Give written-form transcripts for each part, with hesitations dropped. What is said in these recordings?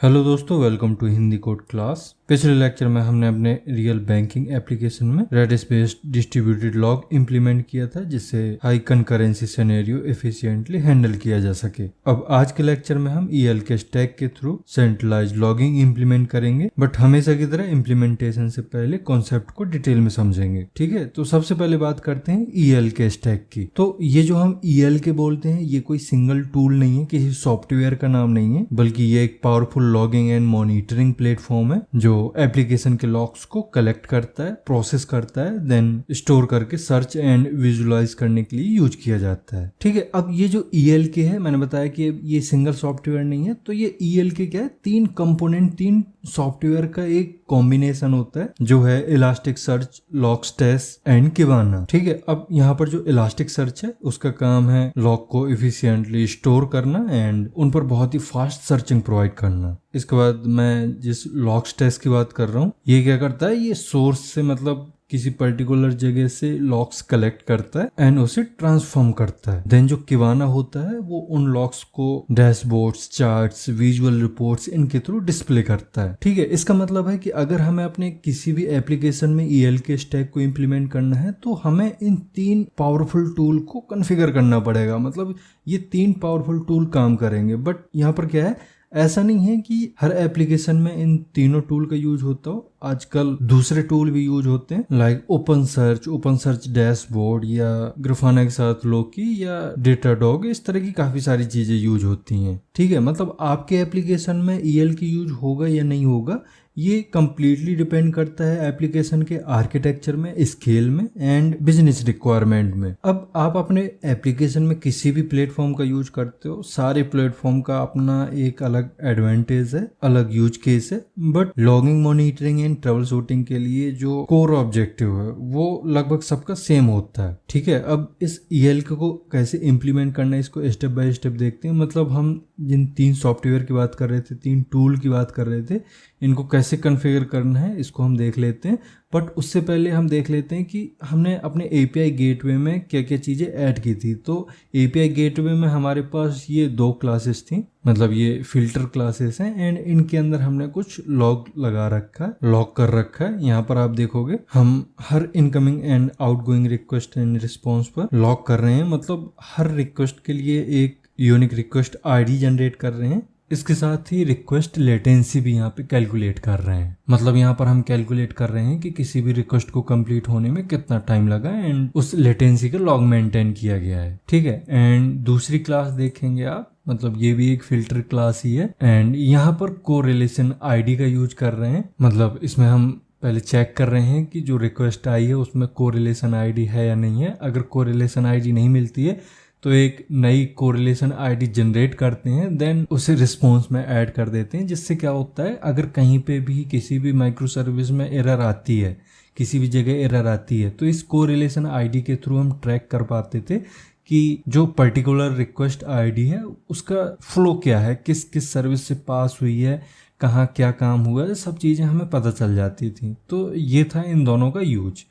Hello दोस्तों, welcome to Hindi code class. पिछले lecture में हमने अपने रियल बैंकिंग एप्लीकेशन में Redis based distributed lock implement किया था, जिससे high concurrency scenario efficiently handle किया जा सके। अब आज के लेक्चर में हम ELK स्टैक के थ्रू सेंट्रलाइज्ड लॉगिंग इंप्लीमेंट करेंगे, बट हमेशा की तरह इंप्लीमेंटेशन से पहले कॉन्सेप्ट को डिटेल में समझेंगे। ठीक है, तो सबसे पहले बात करते हैं ELK स्टैक की। तो ये जो हम ELK बोलते हैं, ये कोई सिंगल टूल नहीं है, किसी सॉफ्टवेयर का नाम नहीं है, बल्कि ये एक powerful logging and monitoring platform है जो एप्लीकेशन के लॉग्स को कलेक्ट करता है, प्रोसेस करता है, देन स्टोर करके सर्च एंड विजुअलाइज करने के लिए यूज किया जाता है। ठीक है, अब ये जो ELK है, मैंने बताया कि ये सिंगल सॉफ्टवेयर नहीं है, तो ये ELK क्या है, तीन कंपोनेंट, तीन सॉफ्टवेयर का एक कॉम्बिनेशन होता है, जो है इलास्टिक सर्च, लॉगस्टेस एंड किवाना। ठीक है, अब यहाँ पर जो इलास्टिक सर्च है, उसका काम है लॉग को इफिशिएंटली स्टोर करना एंड उन पर बहुत ही फास्ट सर्चिंग प्रोवाइड करना। इसके बाद मैं जिस लॉगस्टेस की बात कर रहा हूँ, ये क्या करता है, ये सोर्स से मतलब किसी पर्टिकुलर जगह से लॉग्स कलेक्ट करता है एंड उसे ट्रांसफॉर्म करता है। देन जो किवाना होता है, वो उन लॉग्स को डैशबोर्ड्स, चार्ट्स, विजुअल रिपोर्ट्स इनके थ्रू डिस्प्ले करता है। ठीक है, इसका मतलब है कि अगर हमें अपने किसी भी एप्लीकेशन में ELK स्टैक को इम्प्लीमेंट करना है, तो हमें इन तीन पावरफुल टूल को कॉन्फ़िगर करना पड़ेगा। मतलब ये तीन पावरफुल टूल काम करेंगे, बट यहाँ पर क्या है, ऐसा नहीं है कि हर एप्लीकेशन में इन तीनों टूल का यूज होता हो। आजकल दूसरे टूल भी यूज होते हैं, लाइक ओपन सर्च डैशबोर्ड, या ग्राफाना के साथ लोकी, या डेटाडॉग, इस तरह की काफी सारी चीजें यूज होती हैं। ठीक है, मतलब आपके एप्लीकेशन में ELK यूज होगा या नहीं होगा, ये कंप्लीटली डिपेंड करता है एप्लीकेशन के आर्किटेक्चर में, स्केल में एंड बिजनेस रिक्वायरमेंट में। अब आप अपने एप्लीकेशन में किसी भी प्लेटफॉर्म का यूज करते हो, सारे प्लेटफॉर्म का अपना एक अलग एडवांटेज है, अलग यूज केस है, but logging, monitoring and trouble shooting के लिए जो कोर ऑब्जेक्टिव है वो लगभग सबका सेम होता है। ठीक है, अब इस ELK को कैसे इम्प्लीमेंट करना है, इसको स्टेप बाय स्टेप देखते हैं। मतलब हम जिन तीन सॉफ्टवेयर की बात कर रहे थे, तीन टूल की बात कर रहे थे, इनको कैसे कॉन्फ़िगर करना है इसको हम देख लेते हैं। बट उससे पहले हम देख लेते हैं कि हमने अपने API गेटवे में क्या क्या चीज़ें ऐड की थी। तो API गेटवे में हमारे पास ये दो क्लासेस थी, मतलब ये फिल्टर क्लासेस हैं, एंड इनके अंदर हमने कुछ लॉग लगा रखा है, लॉग कर रखा है। यहाँ पर आप देखोगे हम हर incoming and outgoing request and response पर लॉग कर रहे हैं। मतलब हर रिक्वेस्ट के लिए एक यूनिक रिक्वेस्ट ID जनरेट कर रहे हैं। इसके साथ ही रिक्वेस्ट लेटेंसी भी यहाँ पे कैलकुलेट कर रहे हैं। मतलब यहाँ पर हम कैलकुलेट कर रहे हैं कि किसी भी रिक्वेस्ट को कंप्लीट होने में कितना टाइम लगा एंड उस लेटेंसी का लॉग मेंटेन किया गया है। ठीक है, एंड दूसरी क्लास देखेंगे आप, मतलब ये भी एक फिल्टर क्लास ही है, एंड यहाँ पर कोरिलेशन ID का यूज कर रहे हैं। मतलब इसमें हम पहले चेक कर रहे हैं कि जो रिक्वेस्ट आई है उसमें कोरिलेशन ID है या नहीं है। अगर कोरिलेशन ID नहीं मिलती है तो एक नई कोरिलेशन ID जनरेट करते हैं, देन उसे रिस्पॉन्स में ऐड कर देते हैं। जिससे क्या होता है, अगर कहीं पे भी किसी भी माइक्रो सर्विस में एरर आती है, किसी भी जगह एरर आती है, तो इस कोरिलेशन ID के थ्रू हम ट्रैक कर पाते थे कि जो पर्टिकुलर रिक्वेस्ट ID है उसका फ्लो क्या है, किस किस सर्विस से पास हुई है, कहाँ क्या काम हुआ है, सब चीज़ें हमें पता चल जाती थी। तो ये था इन दोनों का यूज।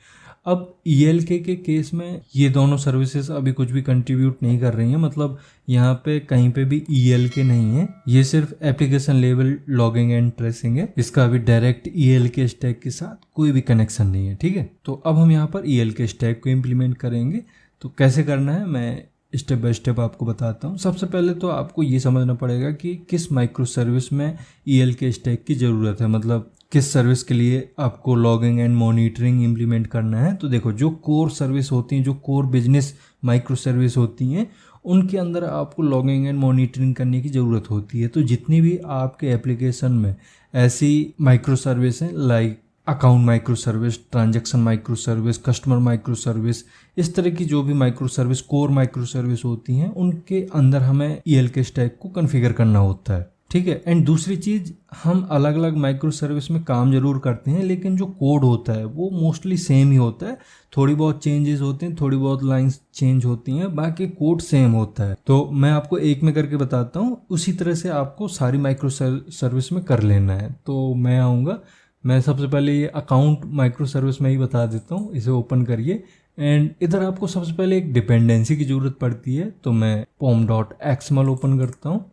अब ELK के केस में ये दोनों सर्विसेज अभी कुछ भी कंट्रीब्यूट नहीं कर रही हैं। मतलब यहाँ पे कहीं पे भी ELK नहीं है, ये सिर्फ application level logging and tracing है। इसका अभी डायरेक्ट ELK स्टैक के साथ कोई भी कनेक्शन नहीं है। ठीक है, तो अब हम यहाँ पर ELK स्टैक को इम्प्लीमेंट करेंगे। तो कैसे करना है मैं स्टेप बाय स्टेप आपको बताता हूँ। सबसे पहले तो आपको ये समझना पड़ेगा कि किस माइक्रो सर्विस में ELK स्टैक की ज़रूरत है, मतलब किस सर्विस के लिए आपको लॉगिंग एंड मॉनिटरिंग इम्प्लीमेंट करना है। तो देखो, जो कोर सर्विस होती हैं, जो कोर बिजनेस माइक्रो सर्विस होती हैं, उनके अंदर आपको लॉगिंग एंड मॉनिटरिंग करने की ज़रूरत होती है। तो जितनी भी आपके एप्लीकेशन में ऐसी माइक्रो सर्विस हैं, like account micro service, transaction micro service, customer micro service, इस तरह की जो भी micro service, core micro service होती हैं, उनके अंदर हमें ELK स्टैक को कॉन्फ़िगर करना होता है। ठीक है, एंड दूसरी चीज़, हम अलग अलग माइक्रो सर्विस में काम जरूर करते हैं, लेकिन जो कोड होता है वो मोस्टली सेम ही होता है। थोड़ी बहुत चेंजेस होते हैं, थोड़ी बहुत लाइंस चेंज होती हैं, बाकी कोड सेम होता है। तो मैं आपको एक में करके बताता हूँ, उसी तरह से आपको सारी माइक्रो सर्विस में कर लेना है। तो मैं आऊँगा, मैं सबसे पहले ये अकाउंट माइक्रो सर्विस में ही बता देता हूँ। इसे ओपन करिए एंड इधर आपको सबसे पहले एक डिपेंडेंसी की ज़रूरत पड़ती है। तो मैं pom.xml ओपन करता हूँ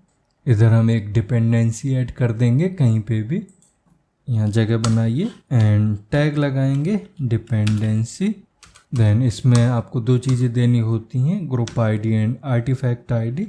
इधर हम एक डिपेंडेंसी ऐड कर देंगे कहीं पे भी, यहाँ जगह बनाइए एंड टैग लगाएंगे डिपेंडेंसी। देन इसमें आपको दो चीज़ें देनी होती हैं, group ID and artifact ID.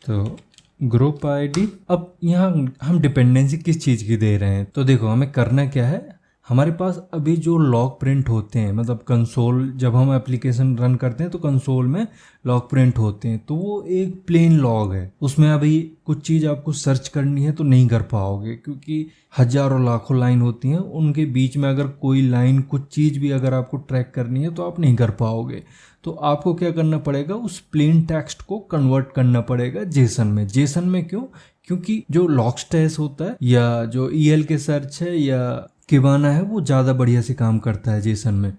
तो ग्रुप आईडी, अब यहाँ हम डिपेंडेंसी किस चीज़ की दे रहे हैं, तो देखो हमें करना क्या है, हमारे पास अभी जो लॉग प्रिंट होते हैं, मतलब कंसोल जब हम एप्लीकेशन रन करते हैं तो कंसोल में लॉग प्रिंट होते हैं, तो वो एक प्लेन लॉग है। उसमें अभी कुछ चीज़ आपको सर्च करनी है तो नहीं कर पाओगे, क्योंकि हजारों लाखों लाइन होती हैं, उनके बीच में अगर कोई लाइन कुछ चीज़ भी अगर आपको ट्रैक करनी है तो आप नहीं कर पाओगे। तो आपको क्या करना पड़ेगा, उस प्लेन टेक्स्ट को कन्वर्ट करना पड़ेगा जेसन में। जेसन में क्यों? क्योंकि जो लॉगस्टेस होता है या जो ईएल के सर्च है या किबाना है, वो ज़्यादा बढ़िया से काम करता है जेसन में।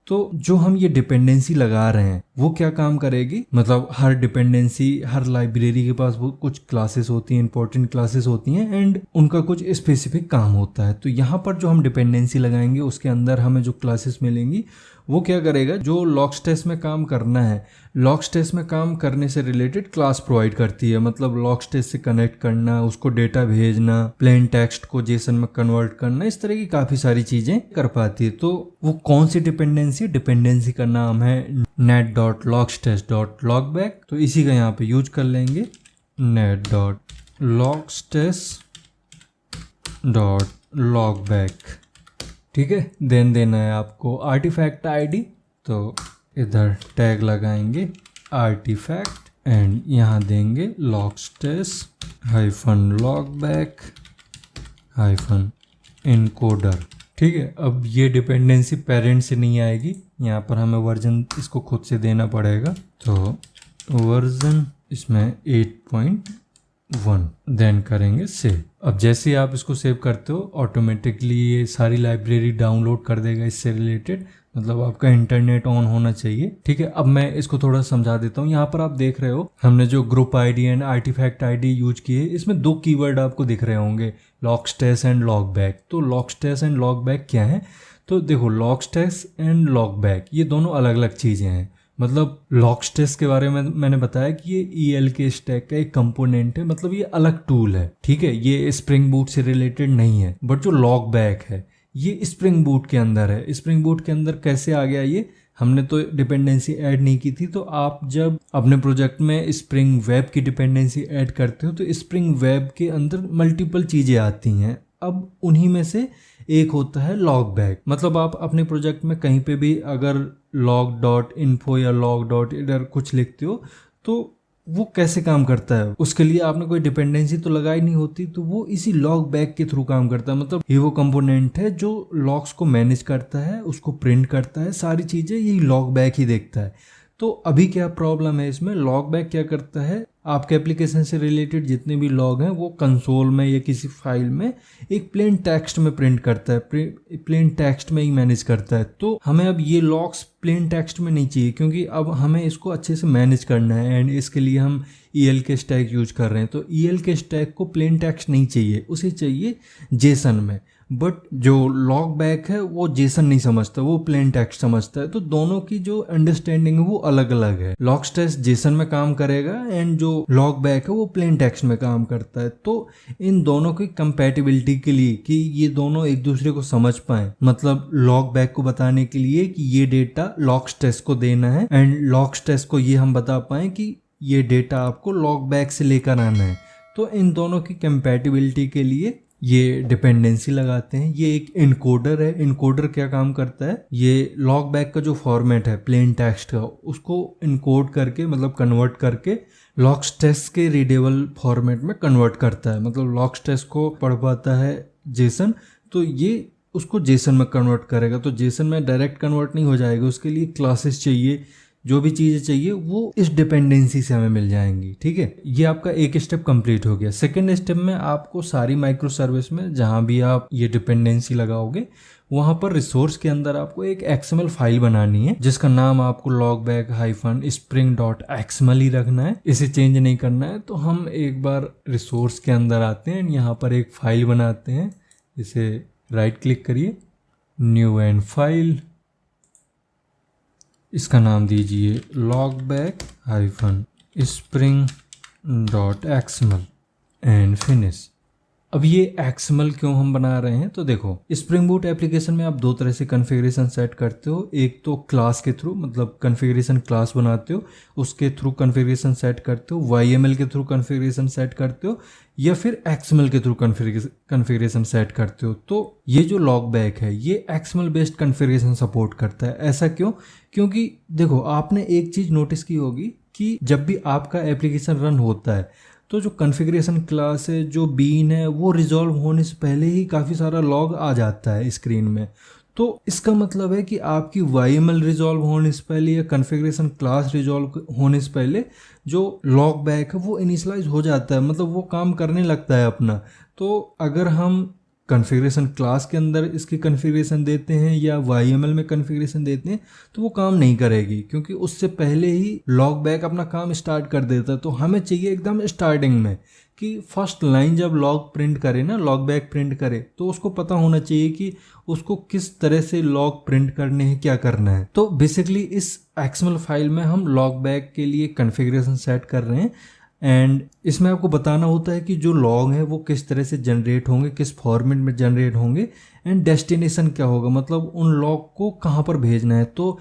तो जो हम ये डिपेंडेंसी लगा रहे हैं वो क्या काम करेगी, मतलब हर डिपेंडेंसी, हर लाइब्रेरी के पास वो कुछ क्लासेस होती हैं, इंपॉर्टेंट क्लासेस होती हैं एंड उनका कुछ स्पेसिफिक काम होता है। तो यहाँ पर जो हम डिपेंडेंसी लगाएंगे उसके अंदर हमें जो क्लासेस मिलेंगी वो क्या करेगा, जो लॉगस्टेस में काम करना है, लॉगस्टेस में काम करने से रिलेटेड क्लास प्रोवाइड करती है। मतलब लॉगस्टेस से कनेक्ट करना, उसको डेटा भेजना, प्लेन टेक्स्ट को जेसन में कन्वर्ट करना, इस तरह की काफ़ी सारी चीज़ें कर पाती है। तो वो कौन सी डिपेंडेंसी, डिपेंडेंसी का नाम है net.logstash.logback। तो इसी का यहाँ पे यूज कर लेंगे, net.logstash.logback। ठीक है, देन देना है आपको आर्टिफैक्ट आईडी। तो इधर टैग लगाएंगे आर्टिफैक्ट एंड यहाँ देंगे logstash-logback-encoder। ठीक है, अब ये डिपेंडेंसी पेरेंट से नहीं आएगी, यहाँ पर हमें वर्जन इसको खुद से देना पड़ेगा। तो वर्जन इसमें 8.1, देन करेंगे सेव। अब जैसे ही आप इसको सेव करते हो ऑटोमेटिकली ये सारी लाइब्रेरी डाउनलोड कर देगा इससे रिलेटेड, मतलब आपका इंटरनेट ऑन होना चाहिए। ठीक है, अब मैं इसको थोड़ा समझा देता हूँ। यहाँ पर आप देख रहे हो हमने जो group ID and artifact ID use किए, इसमें दो कीवर्ड आपको दिख रहे होंगे, लॉगस्टेस एंड लॉगबैक। तो लॉगस्टेस एंड लॉगबैक क्या है, तो देखो लॉगस्टेस एंड लॉगबैक ये दोनों अलग अलग चीज़ें हैं। मतलब लॉगस्टेस के बारे में मैंने बताया कि ये ईएल के स्टैक का एक कंपोनेंट है, मतलब ये अलग टूल है। ठीक है, ये स्प्रिंग बूट से रिलेटेड नहीं है। बट जो लॉगबैक है ये स्प्रिंग बूट के अंदर है। स्प्रिंग बूट के अंदर कैसे आ गया ये, हमने तो डिपेंडेंसी ऐड नहीं की थी। तो आप जब अपने प्रोजेक्ट में स्प्रिंग वेब की डिपेंडेंसी ऐड करते हो तो स्प्रिंग वेब के अंदर मल्टीपल चीज़ें आती हैं। अब उन्हीं में से एक होता है लॉगबैक। मतलब आप अपने प्रोजेक्ट में कहीं पे भी अगर log.info या log.eder कुछ लिखते हो तो वो कैसे काम करता है, उसके लिए आपने कोई डिपेंडेंसी तो लगाई नहीं होती, तो वो इसी लॉग बैक के थ्रू काम करता है। मतलब ये वो कंपोनेंट है जो लॉग्स को मैनेज करता है, उसको प्रिंट करता है, सारी चीज़ें यही लॉग बैक ही देखता है। तो अभी क्या प्रॉब्लम है इसमें, लॉग बैक क्या करता है, आपके एप्लीकेशन से रिलेटेड जितने भी लॉग हैं वो कंसोल में या किसी फाइल में एक प्लेन टेक्स्ट में प्रिंट करता है, प्लेन टेक्स्ट में ही मैनेज करता है। तो हमें अब ये लॉग्स प्लेन टेक्स्ट में नहीं चाहिए, क्योंकि अब हमें इसको अच्छे से मैनेज करना है एंड इसके लिए हम ईएल के स्टैक यूज कर रहे हैं। तो ईएल के स्टैक को प्लेन टेक्स्ट नहीं चाहिए, उसे चाहिए जेसन में। बट जो लॉग बैक है वो जेसन नहीं समझता, वो प्लेन टेक्स्ट समझता है। तो दोनों की जो अंडरस्टैंडिंग है वो अलग अलग है। लॉगस्टेस जेसन में काम करेगा एंड जो लॉग बैक है वो प्लेन टेक्स्ट में काम करता है। तो इन दोनों की कंपैटिबिलिटी के लिए कि ये दोनों एक दूसरे को समझ पाए, मतलब लॉग बैक को बताने के लिए कि ये डेटा लॉगस्टेस को देना है एंड लॉगस्टेस को ये हम बता पाए कि ये डेटा आपको लॉग बैक से लेकर आना है। तो इन दोनों की कंपैटिबिलिटी के लिए ये डिपेंडेंसी लगाते हैं। ये एक इनकोडर है। इनकोडर क्या काम करता है, ये लॉग बैक का जो फॉर्मेट है प्लेन टेक्स्ट का, उसको इनकोड करके मतलब कन्वर्ट करके लॉगस्टेस के रीडेबल फॉर्मेट में कन्वर्ट करता है। मतलब लॉगस्टेस को पढ़ पाता है जेसन, तो ये उसको जेसन में कन्वर्ट करेगा। तो जेसन में डायरेक्ट कन्वर्ट नहीं हो जाएगा, उसके लिए क्लासेस चाहिए, जो भी चीज़ें चाहिए वो इस डिपेंडेंसी से हमें मिल जाएंगी। ठीक है, ये आपका एक स्टेप कंप्लीट हो गया। सेकेंड स्टेप में आपको सारी माइक्रो सर्विस में जहाँ भी आप ये डिपेंडेंसी लगाओगे वहाँ पर रिसोर्स के अंदर आपको एक XML फाइल बनानी है जिसका नाम आपको logback-spring.xml ही रखना है, इसे चेंज नहीं करना है। तो हम एक बार रिसोर्स के अंदर आते हैं, यहाँ पर एक फाइल बनाते हैं, इसे राइट क्लिक करिए, न्यू एंड फाइल, इसका नाम दीजिए logback-spring.xml। And finish. अब ये एक्सएमएल क्यों हम बना रहे हैं, तो देखो स्प्रिंग बूट एप्लीकेशन में आप दो तरह से कॉन्फ़िगरेशन सेट करते हो। एक तो क्लास के थ्रू, मतलब कॉन्फ़िगरेशन क्लास बनाते हो उसके थ्रू कॉन्फ़िगरेशन सेट करते हो, वाईएमएल के थ्रू कॉन्फ़िगरेशन सेट करते हो, या फिर एक्सएमएल के थ्रू कॉन्फ़िगरेशन सेट करते हो। तो ये जो लॉग बैक है ये एक्सएमएल बेस्ड कॉन्फ़िगरेशन सपोर्ट करता है। ऐसा क्यों? क्योंकि देखो आपने एक चीज़ नोटिस की होगी कि जब भी आपका एप्लीकेशन रन होता है तो जो कॉन्फ़िगरेशन क्लास है, जो बीन है, वो रिजॉल्व होने से पहले ही काफ़ी सारा लॉग आ जाता है स्क्रीन में। तो इसका मतलब है कि आपकी वाईएमएल रिजॉल्व होने से पहले या कॉन्फ़िगरेशन क्लास रिजॉल्व होने से पहले जो लॉग बैक है वो इनिशियलाइज हो जाता है, मतलब वो काम करने लगता है अपना। तो अगर हम कॉन्फ़िगरेशन क्लास के अंदर इसकी कॉन्फ़िगरेशन देते हैं या वाईएमएल में कॉन्फ़िगरेशन देते हैं तो वो काम नहीं करेगी, क्योंकि उससे पहले ही लॉग बैक अपना काम स्टार्ट कर देता है। तो हमें चाहिए एकदम स्टार्टिंग में कि फर्स्ट लाइन जब लॉग प्रिंट करे ना, लॉग बैक प्रिंट करे, तो उसको पता होना चाहिए कि उसको किस तरह से लॉग प्रिंट करने हैं, क्या करना है। तो बेसिकली इस एक्सएमएल फाइल में हम लॉग बैक के लिए कॉन्फ़िगरेशन सेट कर रहे हैं एंड इसमें आपको बताना होता है कि जो लॉग है वो किस तरह से जनरेट होंगे, किस फॉर्मेट में जनरेट होंगे, एंड डेस्टिनेशन क्या होगा, मतलब उन लॉग को कहाँ पर भेजना है। तो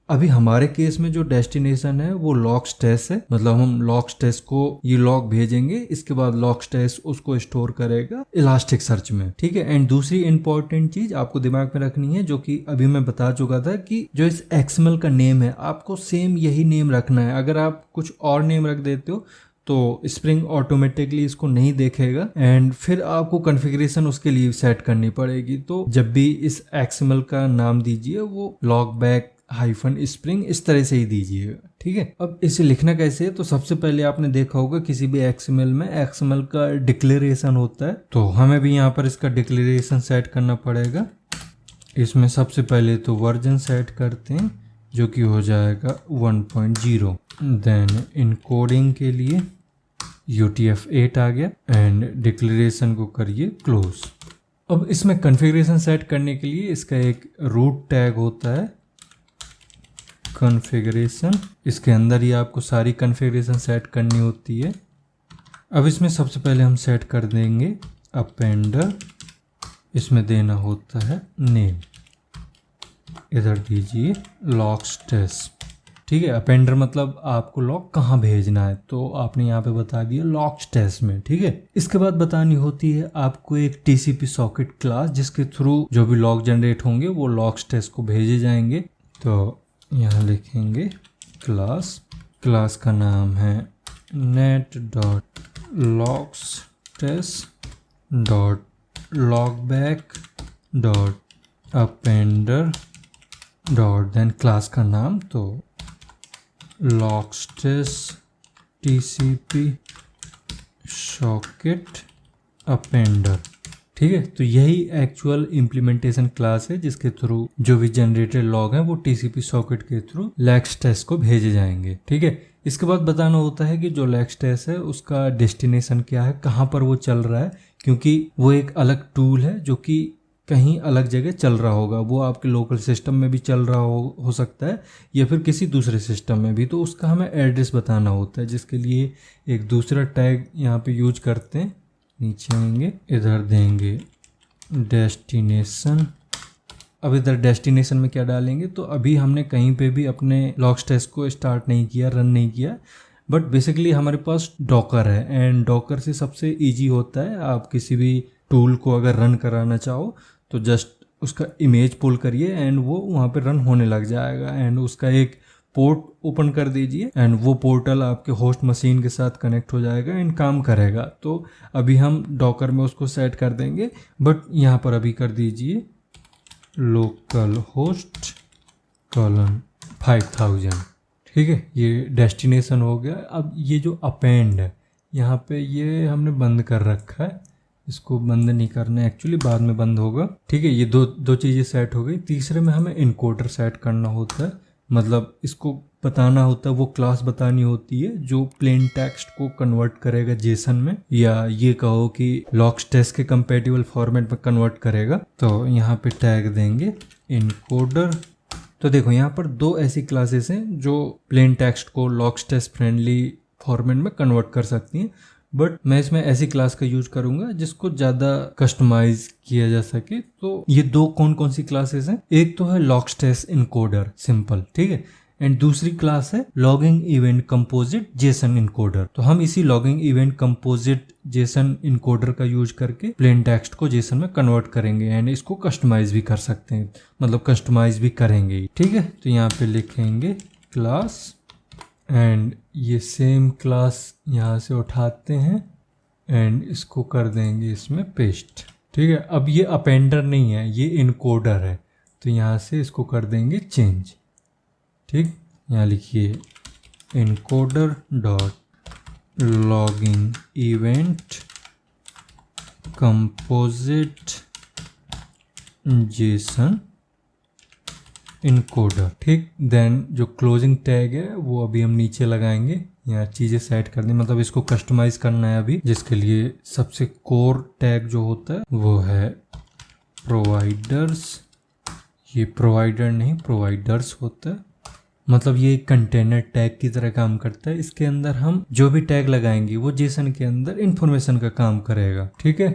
अभी हमारे केस में जो डेस्टिनेशन है वो लॉगस्टेस है, मतलब हम लॉगस्टेस को ये लॉग भेजेंगे, इसके बाद लॉगस्टेस उसको स्टोर करेगा इलास्टिक सर्च में, ठीक है। एंड दूसरी इंपॉर्टेंट चीज आपको दिमाग में रखनी है, जो कि अभी मैं बता चुका था, कि जो इस एक्सएमएल का नेम है आपको सेम यही नेम रखना है। अगर आप कुछ और नेम रख देते हो तो स्प्रिंग ऑटोमेटिकली इसको नहीं देखेगा एंड फिर आपको कॉन्फ़िगरेशन उसके लिए सेट करनी पड़ेगी। तो जब भी इस एक्सएमएल का नाम दीजिए वो लॉग बैक हाइफन स्प्रिंग इस तरह से ही दीजिएगा, ठीक है। अब इसे लिखना कैसे है, तो सबसे पहले आपने देखा होगा किसी भी एक्सएमएल में एक्सएमएल का डिक्लेरेशन होता है, तो हमें भी यहाँ पर इसका डिक्लेरेशन सेट करना पड़ेगा। इसमें सबसे पहले तो वर्जन सेट करते हैं जो कि हो जाएगा 1.0। देन इनकोडिंग के लिए UTF-8 आ गया एंड डिक्लेरेशन को करिए क्लोज। अब इसमें कॉन्फ़िगरेशन सेट करने के लिए इसका एक रूट टैग होता है कॉन्फ़िगरेशन, इसके अंदर ही आपको सारी कॉन्फ़िगरेशन सेट करनी होती है। अब इसमें सबसे पहले हम सेट कर देंगे अपेंडर, इसमें देना होता है नेम, इधर दीजिए लॉगस्टेस, ठीक है। अपेंडर मतलब आपको लॉग कहाँ भेजना है, तो आपने यहाँ पे बता दिया लॉगस्टेस में, ठीक है। इसके बाद बतानी होती है आपको एक TCP सॉकेट क्लास, जिसके थ्रू जो भी लॉग जनरेट होंगे वो लॉगस्टेस को भेजे जाएंगे। तो यहाँ लिखेंगे क्लास का नाम है net.logstash.logback.appender. देन क्लास का नाम तो logstash TCP सॉकेट appender, ठीक है। तो यही एक्चुअल इम्प्लीमेंटेशन क्लास है जिसके थ्रू जो भी जनरेटेड लॉग हैं वो TCP सॉकेट के थ्रू लॉगस्टेस को भेजे जाएंगे, ठीक है। इसके बाद बताना होता है कि जो लॉगस्टेस है उसका डेस्टिनेशन क्या है, कहाँ पर वो चल रहा है, क्योंकि वो एक अलग टूल है जो कि कहीं अलग जगह चल रहा होगा। वो आपके लोकल सिस्टम में भी चल रहा हो सकता है या फिर किसी दूसरे सिस्टम में भी, तो उसका हमें एड्रेस बताना होता है, जिसके लिए एक दूसरा टैग यहाँ पे यूज करते हैं। नीचे आएंगे, इधर देंगे डेस्टिनेशन। अब इधर डेस्टिनेशन में क्या डालेंगे, तो अभी हमने कहीं पे भी अपने लॉगस्टेस को स्टार्ट नहीं किया, रन नहीं किया, बट बेसिकली हमारे पास डॉकर है एंड डॉकर से सबसे इजी होता है, आप किसी भी टूल को अगर रन कराना चाहो तो जस्ट उसका इमेज पुल करिए एंड वो वहाँ पे रन होने लग जाएगा एंड उसका एक पोर्ट ओपन कर दीजिए एंड वो पोर्टल आपके होस्ट मशीन के साथ कनेक्ट हो जाएगा एंड काम करेगा। तो अभी हम डॉकर में उसको सेट कर देंगे, बट यहाँ पर अभी कर दीजिए लोकल होस्ट कॉलन 5000, ठीक है। ये डेस्टिनेशन हो गया। अब ये जो अपेंड है यहाँ पे ये हमने बंद कर रखा है, इसको बंद नहीं करना है एक्चुअली, बाद में बंद होगा, ठीक है। ये दो चीज़ें सेट हो गई। तीसरे में हमें इनकोडर सेट करना होता है, मतलब इसको बताना होता है, वो क्लास बतानी होती है जो प्लेन टेक्स्ट को कन्वर्ट करेगा जेसन में, या ये कहो कि लॉगस्टेस के कंपेटिबल फॉर्मेट में कन्वर्ट करेगा। तो यहाँ पे टैग देंगे इनकोडर। तो देखो यहाँ पर दो ऐसी क्लासेस हैं जो प्लेन टेक्स्ट को लॉगस्टेस फ्रेंडली फॉर्मेट में कन्वर्ट कर सकती हैं। बट मैं इसमें ऐसी क्लास का यूज करूंगा जिसको ज़्यादा कस्टमाइज किया जा सके। तो ये दो कौन कौन सी क्लासेस हैं, एक तो है लॉगस्टेस इनकोडर सिंपल, ठीक है, एंड दूसरी क्लास है logging event composite Jason encoder. तो हम इसी logging event composite Jason encoder का यूज करके प्लेन टेक्स्ट को जेसन में कन्वर्ट करेंगे एंड इसको कस्टमाइज भी कर सकते हैं, मतलब कस्टमाइज भी करेंगे, ठीक है। तो यहाँ पे लिखेंगे क्लास एंड ये सेम क्लास यहाँ से उठाते हैं एंड इसको कर देंगे इसमें पेस्ट, ठीक है। अब ये अपेंडर नहीं है, ये इनकोडर है, तो यहाँ से इसको कर देंगे चेंज, ठीक। यहाँ लिखिए encoder dot logging event composite Jason encoder, ठीक। देन जो क्लोजिंग टैग है वो अभी हम नीचे लगाएंगे, यहाँ चीज़ें सेट कर दी, मतलब इसको कस्टमाइज करना है अभी, जिसके लिए सबसे कोर टैग जो होता है वो है प्रोवाइडर्स। ये प्रोवाइडर नहीं प्रोवाइडर्स होता है, मतलब ये कंटेनर टैग की तरह काम करता है। इसके अंदर हम जो भी टैग लगाएंगे वो जेसन के अंदर इंफॉर्मेशन का काम करेगा, ठीक है।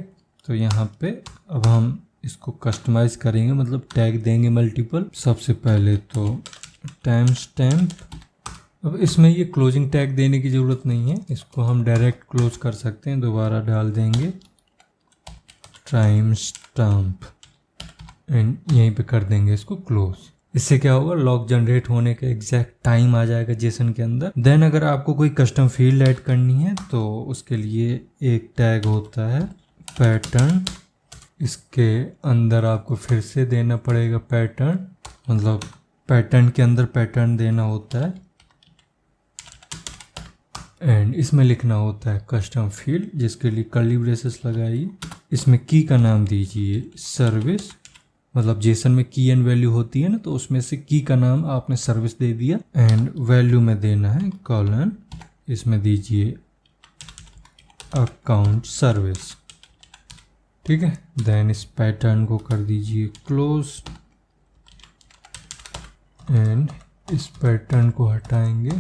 तो यहाँ पे अब हम इसको कस्टमाइज करेंगे, मतलब टैग देंगे मल्टीपल। सबसे पहले तो टाइम स्टैम्प, अब इसमें ये क्लोजिंग टैग देने की ज़रूरत नहीं है, इसको हम डायरेक्ट क्लोज कर सकते हैं। दोबारा डाल देंगे टाइम स्टैम्प एंड यहीं पे कर देंगे इसको क्लोज। इससे क्या होगा, लॉग जनरेट होने का एग्जैक्ट टाइम आ जाएगा जेसन के अंदर। देन अगर आपको कोई कस्टम फील्ड ऐड करनी है तो उसके लिए एक टैग होता है पैटर्न, इसके अंदर आपको फिर से देना पड़ेगा पैटर्न, मतलब पैटर्न के अंदर पैटर्न देना होता है एंड इसमें लिखना होता है कस्टम फील्ड, जिसके लिए कर्ली ब्रेसेस लगाइए। इसमें की का नाम दीजिए सर्विस, मतलब जेसन में की एंड वैल्यू होती है ना, तो उसमें से की का नाम आपने सर्विस दे दिया एंड वैल्यू में देना है कॉलन, इसमें दीजिए अकाउंट सर्विस, ठीक है। देन इस पैटर्न को कर दीजिए क्लोज एंड इस पैटर्न को हटाएंगे।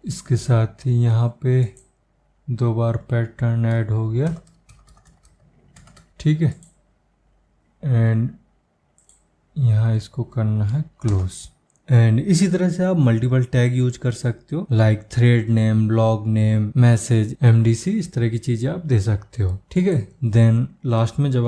इसके साथ ही यहाँ पे 2 बार पैटर्न ऐड हो गया, ठीक है, एंड यहाँ इसको करना है क्लोज। एंड इसी तरह से आप मल्टीपल टैग यूज कर सकते हो, like thread name, log name, message, MDC, इस तरह की चीजें आप दे सकते हो, ठीक है। देन लास्ट में जब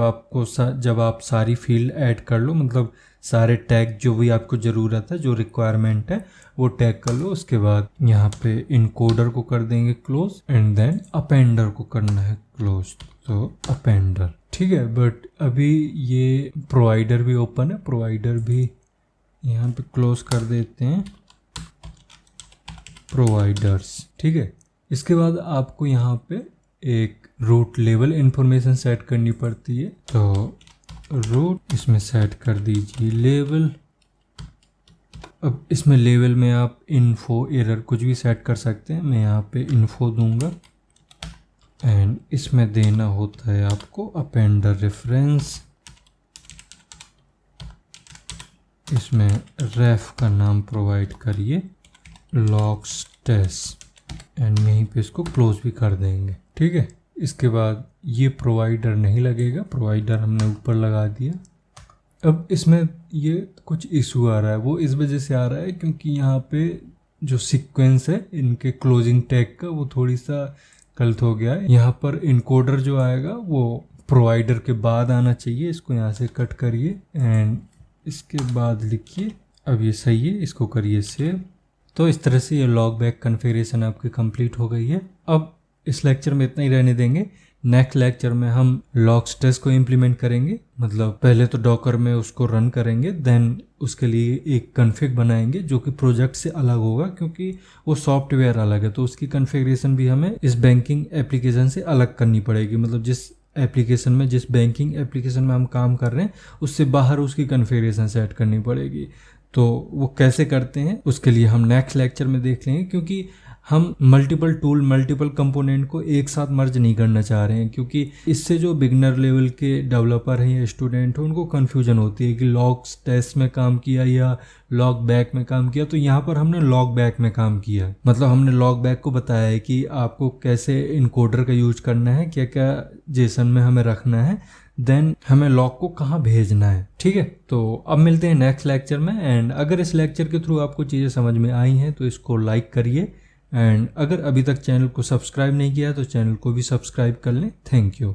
आप सारी फील्ड ऐड कर लो, मतलब सारे टैग जो भी आपको ज़रूरत है, जो रिक्वायरमेंट है वो टैग कर लो, उसके बाद यहाँ पे इनकोडर को कर देंगे क्लोज एंड देन अपेंडर को करना है क्लोज, तो अपेंडर, ठीक है। बट अभी ये प्रोवाइडर भी ओपन है, प्रोवाइडर भी यहाँ पे क्लोज कर देते हैं, प्रोवाइडर्स, ठीक है। इसके बाद आपको यहाँ पे एक रूट लेवल इंफॉर्मेशन सेट करनी पड़ती है, तो रूट इसमें सेट कर दीजिए लेवल। अब इसमें लेवल में आप इन्फो, एरर कुछ भी सेट कर सकते हैं, मैं यहाँ पे इन्फो दूंगा एंड इसमें देना होता है आपको अपेंडर रेफरेंस, इसमें रेफ का नाम प्रोवाइड करिए लॉगस्टेस एंड यहीं पे इसको क्लोज भी कर देंगे, ठीक है। इसके बाद ये प्रोवाइडर नहीं लगेगा, प्रोवाइडर हमने ऊपर लगा दिया। अब इसमें ये कुछ इशू आ रहा है, वो इस वजह से आ रहा है क्योंकि यहाँ पे जो सीक्वेंस है इनके क्लोजिंग टैग का वो थोड़ी सा गलत हो गया है। यहाँ पर इनकोडर जो आएगा वो प्रोवाइडर के बाद आना चाहिए, इसको यहाँ से कट करिए एंड इसके बाद लिखिए, अब ये सही है, इसको करिए सेव। तो इस तरह से ये लॉग बैक कॉन्फ़िगरेशन आपकी कंप्लीट हो गई है। अब इस लेक्चर में इतना ही रहने देंगे, नेक्स्ट लेक्चर में हम लॉगस्टेस को इम्प्लीमेंट करेंगे, मतलब पहले तो डॉकर में उसको रन करेंगे, देन उसके लिए एक कॉन्फ़िग बनाएंगे जो कि प्रोजेक्ट से अलग होगा क्योंकि वो सॉफ्टवेयर अलग है, तो उसकी कॉन्फ़िगरेशन भी हमें इस बैंकिंग एप्लीकेशन से अलग करनी पड़ेगी, मतलब जिस बैंकिंग एप्लीकेशन में हम काम कर रहे हैं उससे बाहर उसकी कॉन्फ़िगरेशन सेट करनी पड़ेगी। तो वो कैसे करते हैं उसके लिए हम नेक्स्ट लेक्चर में देख लेंगे, क्योंकि हम मल्टीपल टूल मल्टीपल कंपोनेंट को एक साथ मर्ज नहीं करना चाह रहे हैं, क्योंकि इससे जो बिगनर लेवल के डेवलपर हैं या स्टूडेंट हैं उनको कन्फ्यूजन होती है कि लॉग टेस्ट में काम किया या लॉग बैक में काम किया। तो यहाँ पर हमने लॉग बैक में काम किया, मतलब हमने लॉग बैक को बताया है कि आपको कैसे इनकोडर का यूज करना है, क्या क्या जेसन में हमें रखना है, देन हमें लॉग को कहाँ भेजना है। ठीक है, तो अब मिलते हैं नेक्स्ट लेक्चर में। एंड अगर इस लेक्चर के थ्रू आपको चीज़ें समझ में आई हैं तो इसको लाइक करिए, एंड अगर अभी तक चैनल को सब्सक्राइब नहीं किया तो चैनल को भी सब्सक्राइब कर लें। Thank you.